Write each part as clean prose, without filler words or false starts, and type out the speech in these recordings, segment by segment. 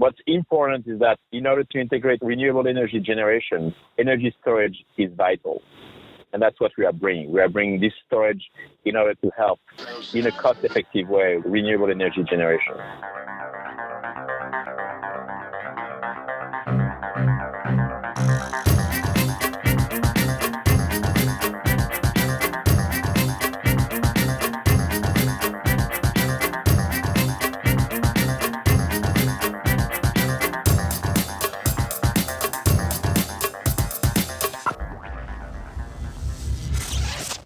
what's important is that in order to integrate renewable energy generation, energy storage is vital. And that's what we are bringing. We are bringing this storage in order to help, in a cost-effective way, renewable energy generation.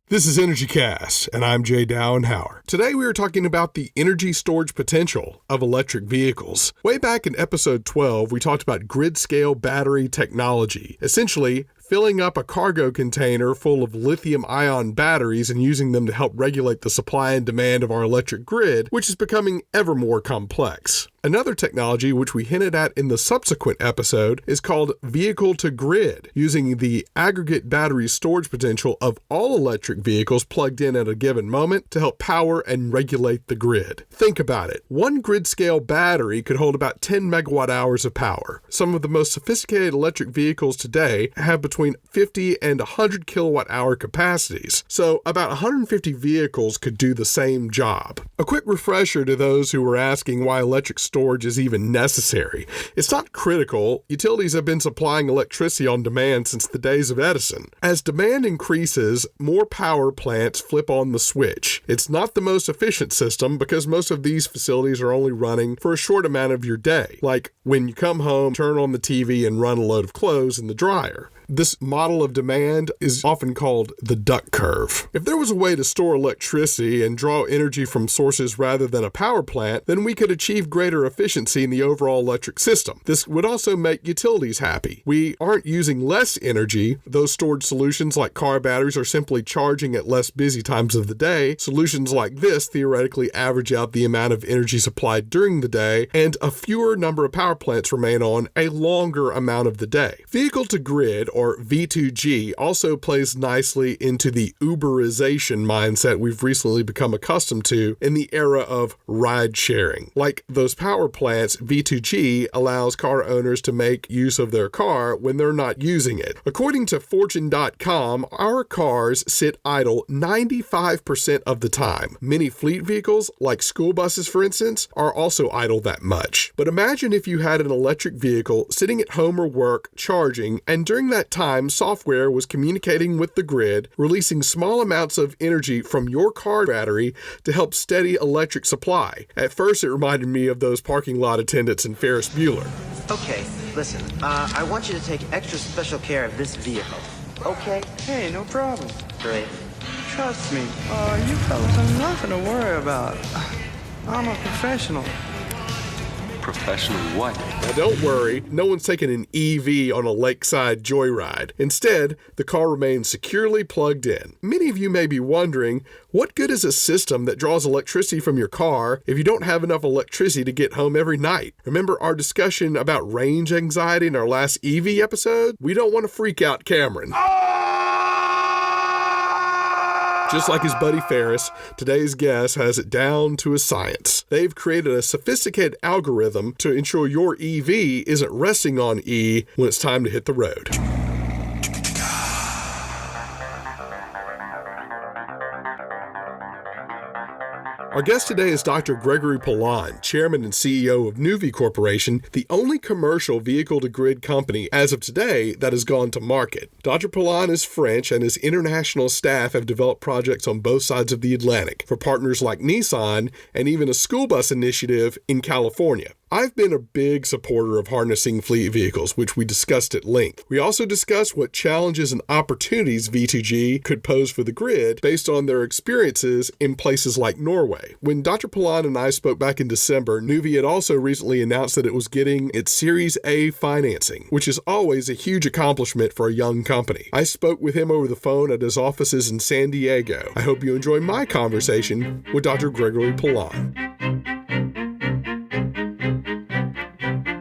This is Energy Cast, and I'm Jay Dowenhauer. Today we are talking about the energy storage potential of electric vehicles. Way back in episode 12, we talked about grid-scale battery technology, essentially filling up a cargo container full of lithium-ion batteries and using them to help regulate the supply and demand of our electric grid, which is becoming ever more complex. Another technology, which we hinted at in the subsequent episode, is called vehicle-to-grid, using the aggregate battery storage potential of all electric vehicles plugged in at a given moment to help power and regulate the grid. Think about it. One grid-scale battery could hold about 10 megawatt hours of power. Some of the most sophisticated electric vehicles today have between 50 and 100 kilowatt hour capacities, so about 150 vehicles could do the same job. A quick refresher to those who were asking why electric storage is even necessary. It's not critical. Utilities have been supplying electricity on demand since the days of Edison. As demand increases, more power plants flip on the switch. It's not the most efficient system because most of these facilities are only running for a short amount of your day, like when you come home, turn on the TV, and run a load of clothes in the dryer. This model of demand is often called the duck curve. If there was a way to store electricity and draw energy from sources rather than a power plant, then we could achieve greater efficiency in the overall electric system. This would also make utilities happy. We aren't using less energy. Those storage solutions like car batteries are simply charging at less busy times of the day. Solutions like this theoretically average out the amount of energy supplied during the day, and a fewer number of power plants remain on a longer amount of the day. Vehicle to grid, or V2G, also plays nicely into the Uberization mindset we've recently become accustomed to in the era of ride sharing. Like those power plants, V2G allows car owners to make use of their car when they're not using it. According to Fortune.com, our cars sit idle 95% of the time. Many fleet vehicles, like school buses for instance, are also idle that much. But imagine if you had an electric vehicle sitting at home or work charging, and during that time, software was communicating with the grid, releasing small amounts of energy from your car battery to help steady electric supply. At first, it reminded me of those parking lot attendants in Ferris Bueller. Okay, listen, I want you to take extra special care of this vehicle. Okay? Hey, no problem. Great. Trust me. You fellas have nothing to worry about. I'm a professional. Professional what? Now don't worry, no one's taking an EV on a lakeside joyride. Instead, the car remains securely plugged in. Many of you may be wondering, what good is a system that draws electricity from your car if you don't have enough electricity to get home every night? Remember our discussion about range anxiety in our last EV episode? We don't want to freak out Cameron. Just like his buddy Ferris, today's guest has it down to a science. They've created a sophisticated algorithm to ensure your EV isn't resting on E when it's time to hit the road. Our guest today is Dr. Gregory Poulin, Chairman and CEO of Nuvve Corporation, the only commercial vehicle-to-grid company as of today that has gone to market. Dr. Poulin is French, and his international staff have developed projects on both sides of the Atlantic for partners like Nissan and even a school bus initiative in California. I've been a big supporter of harnessing fleet vehicles, which we discussed at length. We also discussed what challenges and opportunities V2G could pose for the grid based on their experiences in places like Norway. When Dr. Poulin and I spoke back in December, Nuvve had also recently announced that it was getting its Series A financing, which is always a huge accomplishment for a young company. I spoke with him over the phone at his offices in San Diego. I hope you enjoy my conversation with Dr. Gregory Poulin.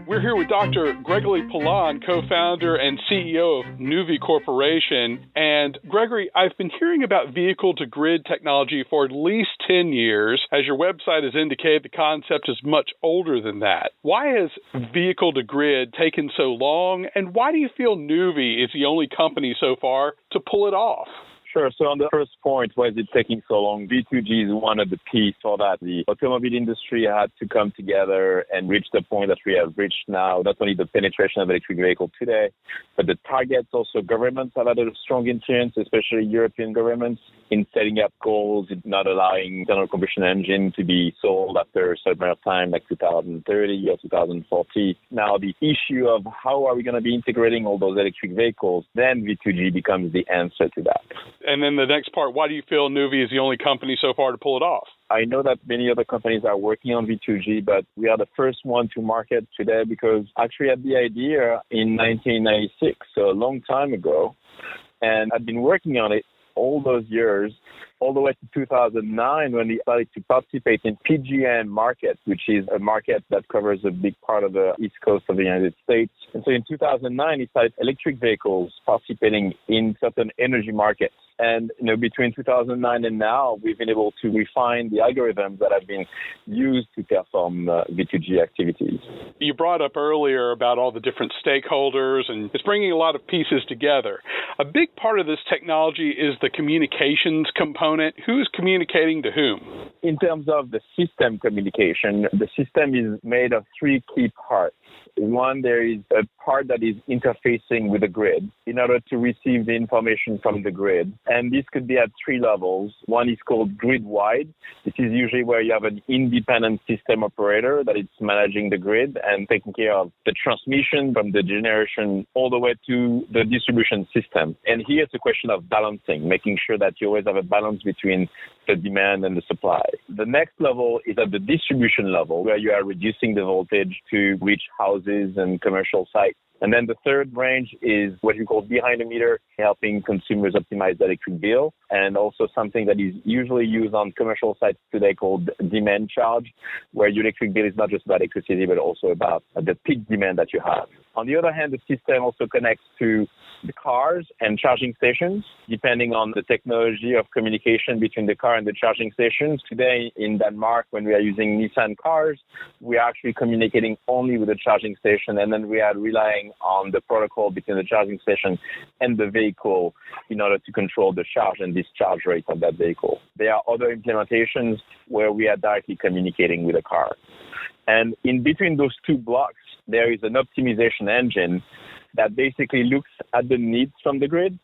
We're here with Dr. Gregory Poulin, co-founder and CEO of Nuvve Corporation. And Gregory, I've been hearing about vehicle-to-grid technology for at least 10 years. As your website has indicated, the concept is much older than that. Why has vehicle-to-grid taken so long, and why do you feel Nuvve is the only company so far to pull it off? Sure. So on the first point, why is it taking so long? V2G is one of the pieces for that. The automobile industry had to come together and reach the point that we have reached now, not only the penetration of electric vehicles today, but the targets also. Governments have had a strong influence, especially European governments, in setting up goals, in not allowing internal combustion engine to be sold after a certain amount of time, like 2030 or 2040. Now, the issue of how are we going to be integrating all those electric vehicles, then V2G becomes the answer to that. And then the next part, why do you feel Nuvve is the only company so far to pull it off? I know that many other companies are working on V2G, but we are the first one to market today because actually I had the idea in 1996, so a long time ago, and I've been working on it all those years, all the way to 2009 when we started to participate in PJM market, which is a market that covers a big part of the east coast of the United States. And so in 2009, we started electric vehicles participating in certain energy markets. And between 2009 and now, we've been able to refine the algorithms that have been used to perform V2G activities. You brought up earlier about all the different stakeholders, and it's bringing a lot of pieces together. A big part of this technology is the communications component. Who is communicating to whom? In terms of the system communication, the system is made of three key parts. One, there is a part that is interfacing with the grid in order to receive the information from the grid. And this could be at three levels. One is called grid-wide. This is usually where you have an independent system operator that is managing the grid and taking care of the transmission from the generation all the way to the distribution system. And here it's a question of balancing, making sure that you always have a balance between the demand and the supply. The next level is at the distribution level, where you are reducing the voltage to reach houses and commercial sites. And then the third range is what you call behind the meter, helping consumers optimize the electric bill, and also something that is usually used on commercial sites today called demand charge, where your electric bill is not just about electricity, but also about the peak demand that you have. On the other hand, the system also connects to the cars and charging stations, depending on the technology of communication between the car and the charging stations. Today in Denmark, when we are using Nissan cars, we are actually communicating only with the charging station, and then we are relying on the protocol between the charging station and the vehicle in order to control the charge and discharge rate of that vehicle. There are other implementations where we are directly communicating with the car. And in between those two blocks, there is an optimization engine that basically looks at the needs from the grid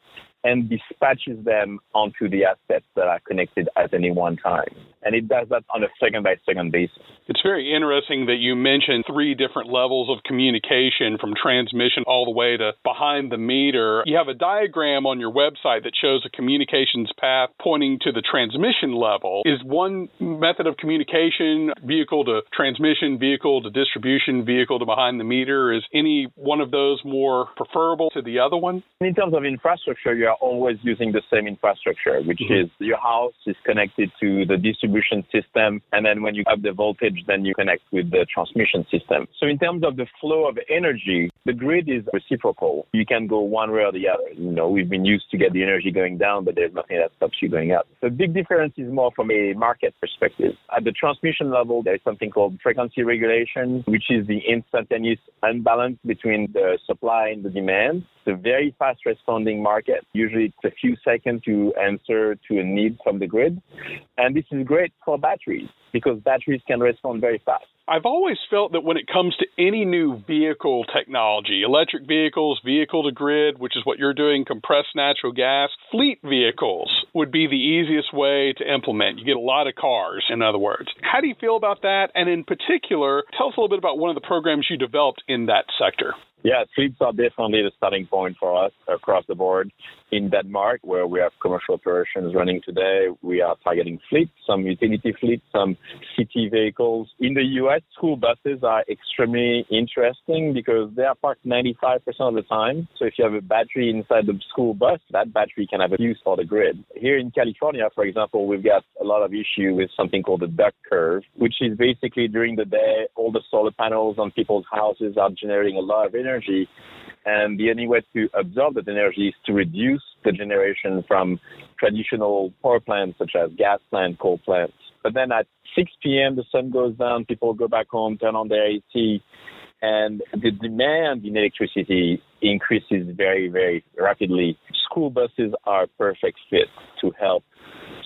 and dispatches them onto the assets that are connected at any one time. And it does that on a second-by-second basis. It's very interesting that you mentioned three different levels of communication, from transmission all the way to behind the meter. You have a diagram on your website that shows a communications path pointing to the transmission level. Is one method of communication vehicle to transmission, vehicle to distribution, vehicle to behind the meter? Is any one of those more preferable to the other one? In terms of infrastructure, you are always using the same infrastructure, which is your house is connected to the distribution system, and then when you have the voltage, then you connect with the transmission system. So in terms of the flow of energy, the grid is reciprocal. You can go one way or the other. We've been used to get the energy going down, but there's nothing that stops you going up. The big difference is more from a market perspective. At the transmission level, there is something called frequency regulation, which is the instantaneous unbalance between the supply and the demand. It's a very fast responding market. Usually it's a few seconds to answer to a need from the grid. And this is great for batteries because batteries can respond very fast. I've always felt that when it comes to any new vehicle technology, electric vehicles, vehicle to grid, which is what you're doing, compressed natural gas, fleet vehicles would be the easiest way to implement. You get a lot of cars, in other words. How do you feel about that? And in particular, tell us a little bit about one of the programs you developed in that sector. Yeah, fleets are definitely the starting point for us across the board. In Denmark, where we have commercial operations running today, we are targeting fleets, some utility fleets, some city vehicles. In the U.S., Why school buses are extremely interesting because they are parked 95% of the time. So if you have a battery inside the school bus, that battery can have a use for the grid. Here in California, for example, we've got a lot of issue with something called the duck curve, which is basically during the day, all the solar panels on people's houses are generating a lot of energy. And the only way to absorb that energy is to reduce the generation from traditional power plants such as gas plants, coal plants. But then at 6 p.m., the sun goes down, people go back home, turn on their AC, and the demand in electricity increases very, very rapidly. School buses are a perfect fit to help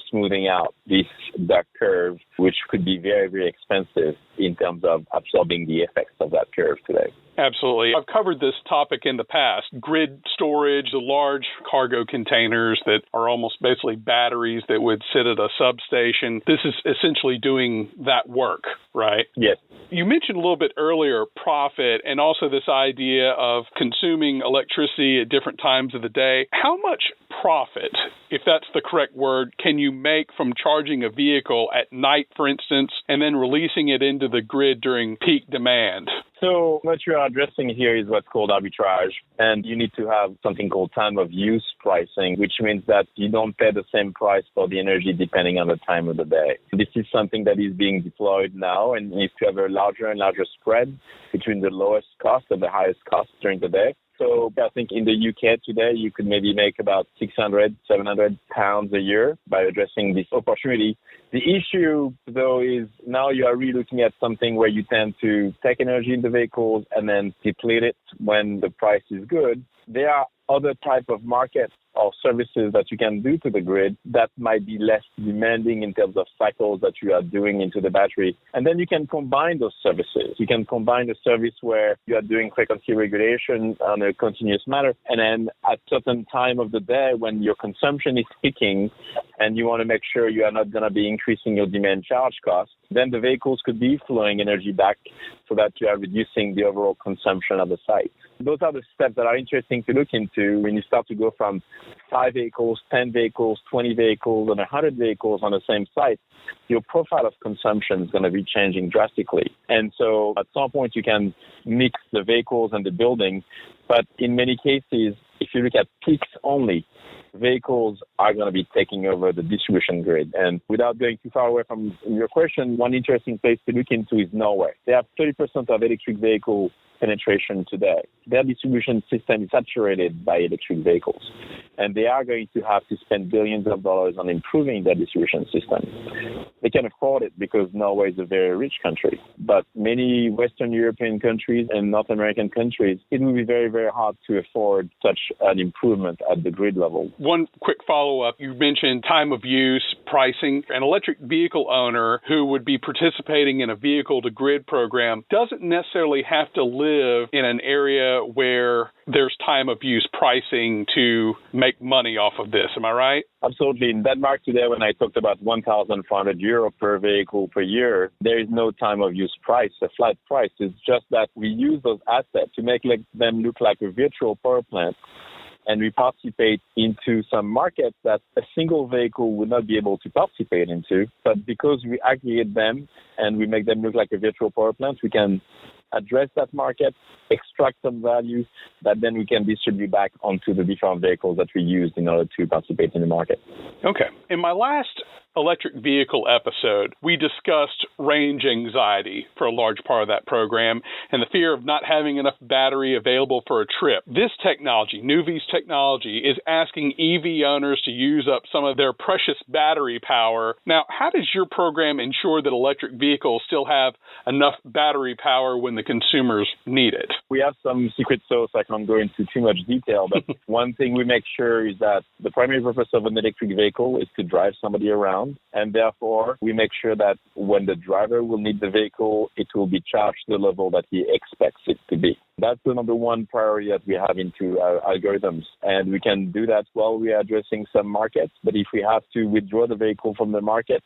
smoothing out this duck curve, which could be very, very expensive in terms of absorbing the effects of that curve today. Absolutely. I've covered this topic in the past. Grid storage, the large cargo containers that are almost basically batteries that would sit at a substation. This is essentially doing that work, right? Yes. You mentioned a little bit earlier profit and also this idea of consuming electricity at different times of the day. How much profit, if that's the correct word, can you make from charging a vehicle at night, for instance, and then releasing it into the grid during peak demand? So what you are addressing here is what's called arbitrage, and you need to have something called time of use pricing, which means that you don't pay the same price for the energy depending on the time of the day. This is something that is being deployed now and needs to have a larger and larger spread between the lowest cost and the highest cost during the day. So I think in the UK today, you could maybe make about 600, 700 pounds a year by addressing this opportunity. The issue, though, is now you are really looking at something where you tend to take energy in the vehicles and then deplete it when the price is good. There are other type of markets or services that you can do to the grid that might be less demanding in terms of cycles that you are doing into the battery. And then you can combine those services. You can combine a service where you are doing frequency regulation on a continuous manner, and then at certain time of the day when your consumption is peaking and you want to make sure you are not going to be increasing your demand charge costs, then the vehicles could be flowing energy back so that you are reducing the overall consumption of the site. Those are the steps that are interesting to look into when you start to go from 5 vehicles, 10 vehicles, 20 vehicles, and 100 vehicles on the same site. Your profile of consumption is going to be changing drastically. And so at some point you can mix the vehicles and the building, but in many cases, if you look at peaks only, vehicles are going to be taking over the distribution grid. And without going too far away from your question, one interesting place to look into is Norway. They have 30% of electric vehicle penetration today. Their distribution system is saturated by electric vehicles, and they are going to have to spend billions of dollars on improving their distribution system. They can afford it because Norway is a very rich country, but many Western European countries and North American countries, it will be very, very hard to afford such an improvement at the grid level. One quick follow-up. You mentioned time of use, pricing. An electric vehicle owner who would be participating in a vehicle-to-grid program doesn't necessarily have to live in an area where there's time of use pricing to make money off of this. Am I right? Absolutely. In Denmark today, when I talked about 1,400 euro per vehicle per year, there is no time of use price, a flat price. It's just that we use those assets to make them look like a virtual power plant. And we participate into some markets that a single vehicle would not be able to participate into. But because we aggregate them and we make them look like a virtual power plant, we can address that market, extract some value that then we can distribute back onto the different vehicles that we use in order to participate in the market. Okay. In my last electric vehicle episode, we discussed range anxiety for a large part of that program and the fear of not having enough battery available for a trip. This technology, Nuvve's technology, is asking EV owners to use up some of their precious battery power. Now, how does your program ensure that electric vehicles still have enough battery power when the consumers need it? We have some secret sauce. I can't go into too much detail, but one thing we make sure is that the primary purpose of an electric vehicle is to drive somebody around. And therefore, we make sure that when the driver will need the vehicle, it will be charged to the level that he expects it to be. That's the number one priority that we have into our algorithms. And we can do that while we are addressing some markets. But if we have to withdraw the vehicle from the market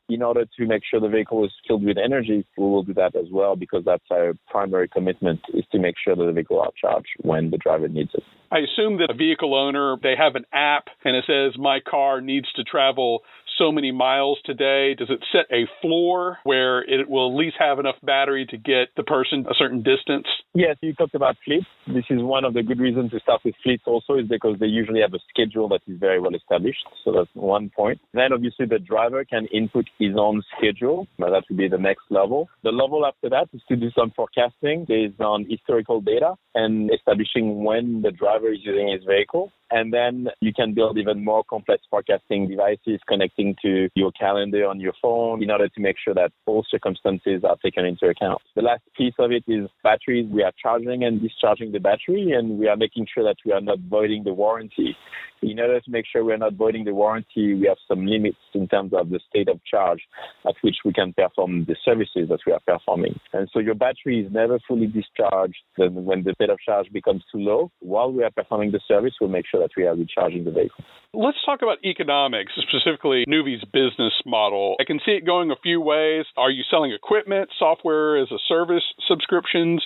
in order to make sure the vehicle is filled with energy, we will do that as well, because that's our primary commitment, is to make sure that the vehicle are charged when the driver needs it. I assume that a vehicle owner, they have an app and it says, my car needs to travel so many miles today? Does it set a floor where it will at least have enough battery to get the person a certain distance? Yes, you talked about fleets. This is one of the good reasons to start with fleets also, is because they usually have a schedule that is very well established. So that's one point. Then obviously the driver can input his own schedule. Now that would be the next level. The level after that is to do some forecasting based on historical data and establishing when the driver is using his vehicle. And then you can build even more complex forecasting devices connecting to your calendar on your phone in order to make sure that all circumstances are taken into account. The last piece of it is batteries. We are charging and discharging the battery, and we are making sure that we are not voiding the warranty. In order to make sure we're not voiding the warranty, we have some limits in terms of the state of charge at which we can perform the services that we are performing. And so your battery is never fully discharged. Then when the state of charge becomes too low, while we are performing the service, we'll make sure that we are recharging the vehicle. Let's talk about economics, specifically Nuvve's business model. I can see it going a few ways. Are you selling equipment, software as a service subscriptions?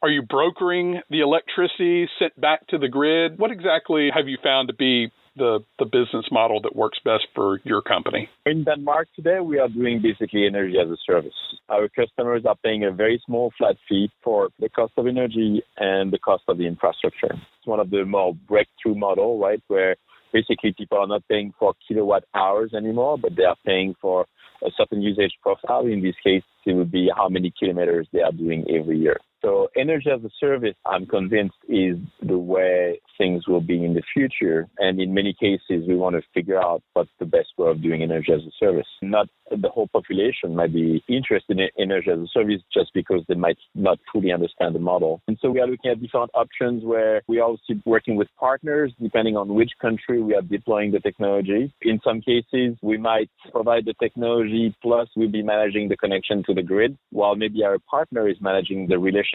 Are you brokering the electricity sent back to the grid? What exactly have you found to be the business model that works best for your company? In Denmark today, we are doing basically energy as a service. Our customers are paying a very small flat fee for the cost of energy and the cost of the infrastructure. It's one of the more breakthrough model, right, where basically people are not paying for kilowatt hours anymore, but they are paying for a certain usage profile. In this case, it would be how many kilometers they are doing every year. So energy as a service, I'm convinced, is the way things will be in the future. And in many cases, we want to figure out what's the best way of doing energy as a service. Not the whole population might be interested in energy as a service just because they might not fully understand the model. And so we are looking at different options where we are also working with partners, depending on which country we are deploying the technology. In some cases, we might provide the technology, plus we'll be managing the connection to the grid, while maybe our partner is managing the relationship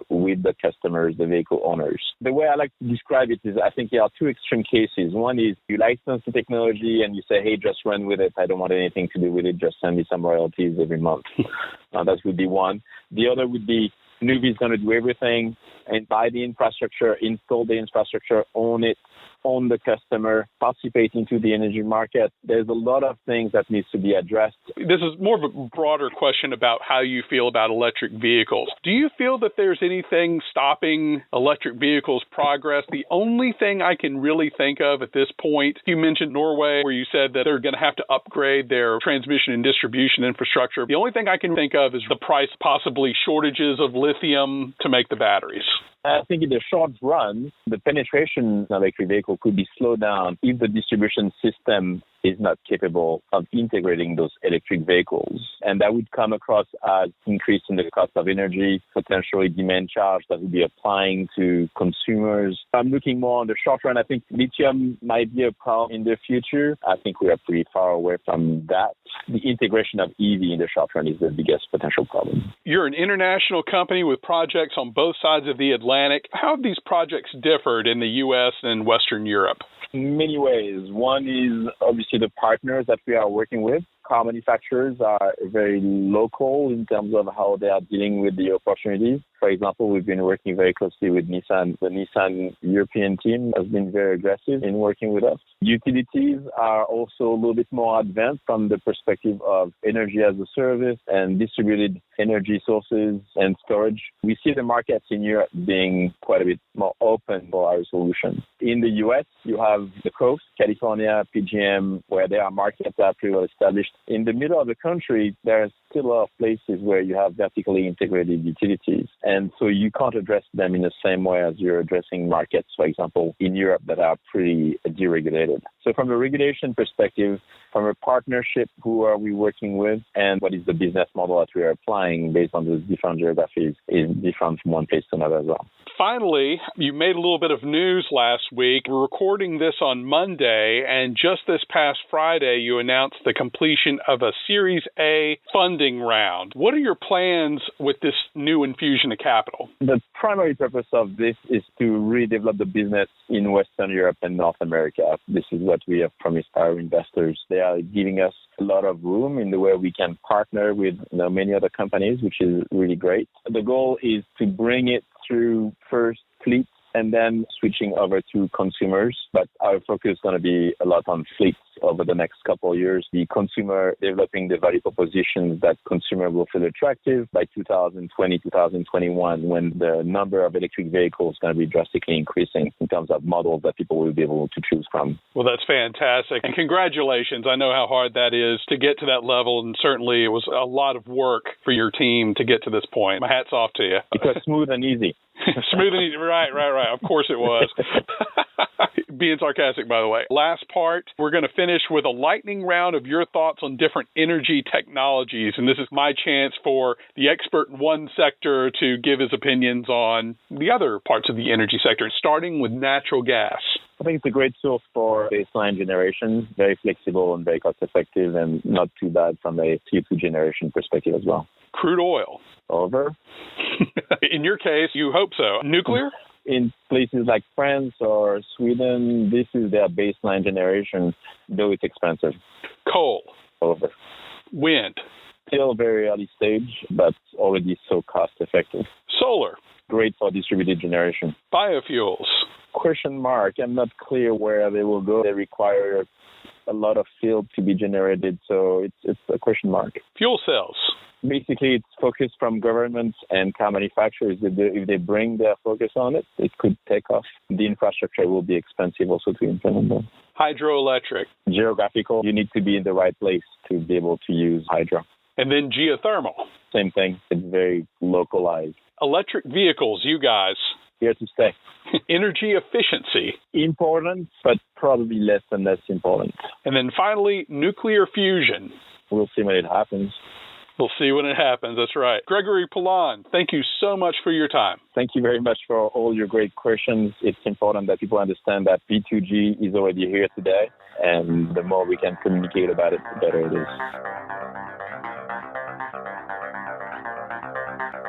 with the customers, the vehicle owners. The way I like to describe it is, I think there are two extreme cases. One is you license the technology and you say, hey, just run with it. I don't want anything to do with it. Just send me some royalties every month. That would be one. The other would be Nuvve is going to do everything and buy the infrastructure, install the infrastructure, own it, own the customer, participate into the energy market. There's a lot of things that needs to be addressed. This is more of a broader question about how you feel about electric vehicles. Do you feel that there's anything stopping electric vehicles' progress? The only thing I can really think of at this point, you mentioned Norway, where you said that they're going to have to upgrade their transmission and distribution infrastructure. The only thing I can think of is the price, possibly shortages of lithium to make the batteries. I think in the short run, the penetration of electric vehicle could be slowed down if the distribution system is not capable of integrating those electric vehicles. And that would come across as increase in the cost of energy, potentially demand charge that would be applying to consumers. I'm looking more on the short run. I think lithium might be a problem in the future. I think we are pretty far away from that. The integration of EV in the short run is the biggest potential problem. You're an international company with projects on both sides of the Atlantic. How have these projects differed in the U.S. and Western Europe? In many ways. One is obviously the partners that we are working with. Car manufacturers are very local in terms of how they are dealing with the opportunities. For example, we've been working very closely with Nissan. The Nissan European team has been very aggressive in working with us. Utilities are also a little bit more advanced from the perspective of energy as a service and distributed energy sources and storage. We see the markets in Europe being quite a bit more open for our solution. In the U.S., you have the coast, California, PJM, where there are markets that are pretty well established. In the middle of the country, there are still a lot of places where you have vertically integrated utilities. And so you can't address them in the same way as you're addressing markets, for example, in Europe that are pretty deregulated. So from a regulation perspective, from a partnership, who are we working with and what is the business model that we are applying based on those different geographies is different from one place to another as well. Finally, you made a little bit of news last week. We're recording this on Monday, and just this past Friday, you announced the completion of a Series A funding round. What are your plans with this new infusion of capital? The primary purpose of this is to redevelop the business in Western Europe and North America. This is what we have promised our investors. They are giving us a lot of room in the way we can partner with many other companies, which is really great. The goal is to bring it through first fleets and then switching over to consumers. But our focus is going to be a lot on fleets over the next couple of years. The consumer developing the value propositions that consumer will feel attractive by 2020, 2021, when the number of electric vehicles is going to be drastically increasing in terms of models that people will be able to choose from. Well, that's fantastic. And congratulations. I know how hard that is to get to that level. And certainly it was a lot of work for your team to get to this point. My hat's off to you. It was smooth and easy. Smooth and easy. Right. Of course it was. Being sarcastic, by the way. Last part, we're going to finish with a lightning round of your thoughts on different energy technologies. And this is my chance for the expert in one sector to give his opinions on the other parts of the energy sector, starting with natural gas. I think it's a great source for baseline generation, very flexible and very cost effective, and not too bad from a CO2 generation perspective as well. Crude oil. Over. In your case, you hope so. Nuclear? In places like France or Sweden, this is their baseline generation, though it's expensive. Coal. Over. Wind. Still very early stage, but already so cost effective. Solar. Great for distributed generation. Biofuels. Question mark. I'm not clear where they will go. They require a lot of field to be generated, so it's a question mark. Fuel cells. Basically, it's focused from governments and car manufacturers. If they bring their focus on it, it could take off. The infrastructure will be expensive also to implement them. Hydroelectric. Geographical, you need to be in the right place to be able to use hydro. And then geothermal. Same thing. It's very localized. Electric vehicles, you guys. Here to stay. Energy efficiency. Important, but probably less and less important. And then finally, nuclear fusion. We'll see when it happens. We'll see when it happens. That's right. Gregory Poulin, thank you so much for your time. Thank you very much for all your great questions. It's important that people understand that V2G is already here today, and the more we can communicate about it, the better it is.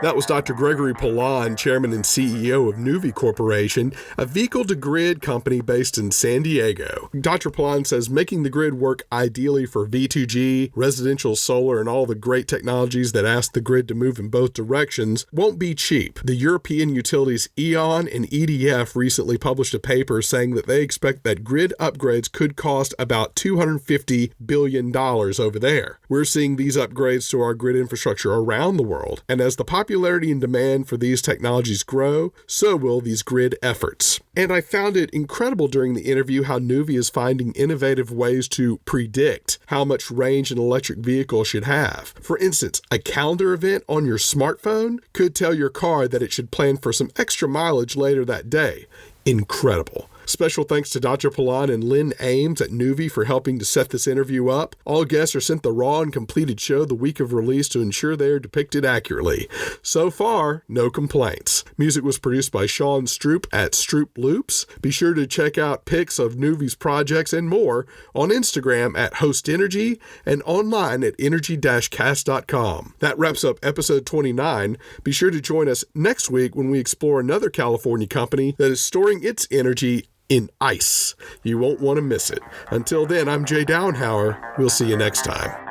That was Dr. Gregory Poulin, Chairman and CEO of Nuvve Corporation, a vehicle-to-grid company based in San Diego. Dr. Poulin says making the grid work ideally for V2G, residential solar, and all the great technologies that ask the grid to move in both directions won't be cheap. The European utilities E.ON and EDF recently published a paper saying that they expect that grid upgrades could cost about $250 billion over there. We're seeing these upgrades to our grid infrastructure around the world, and as the popularity and demand for these technologies grow, so will these grid efforts. And I found it incredible during the interview how Nuvve is finding innovative ways to predict how much range an electric vehicle should have. For instance, a calendar event on your smartphone could tell your car that it should plan for some extra mileage later that day. Incredible. Special thanks to Dr. Poulin and Lynn Ames at Nuvve for helping to set this interview up. All guests are sent the raw and completed show the week of release to ensure they are depicted accurately. So far, no complaints. Music was produced by Sean Stroop at Stroop Loops. Be sure to check out pics of Nuvve's projects and more on Instagram at Host Energy and online at energy-cast.com. That wraps up episode 29. Be sure to join us next week when we explore another California company that is storing its energy in ice. You won't want to miss it. Until then, I'm Jay Downhauer. We'll see you next time.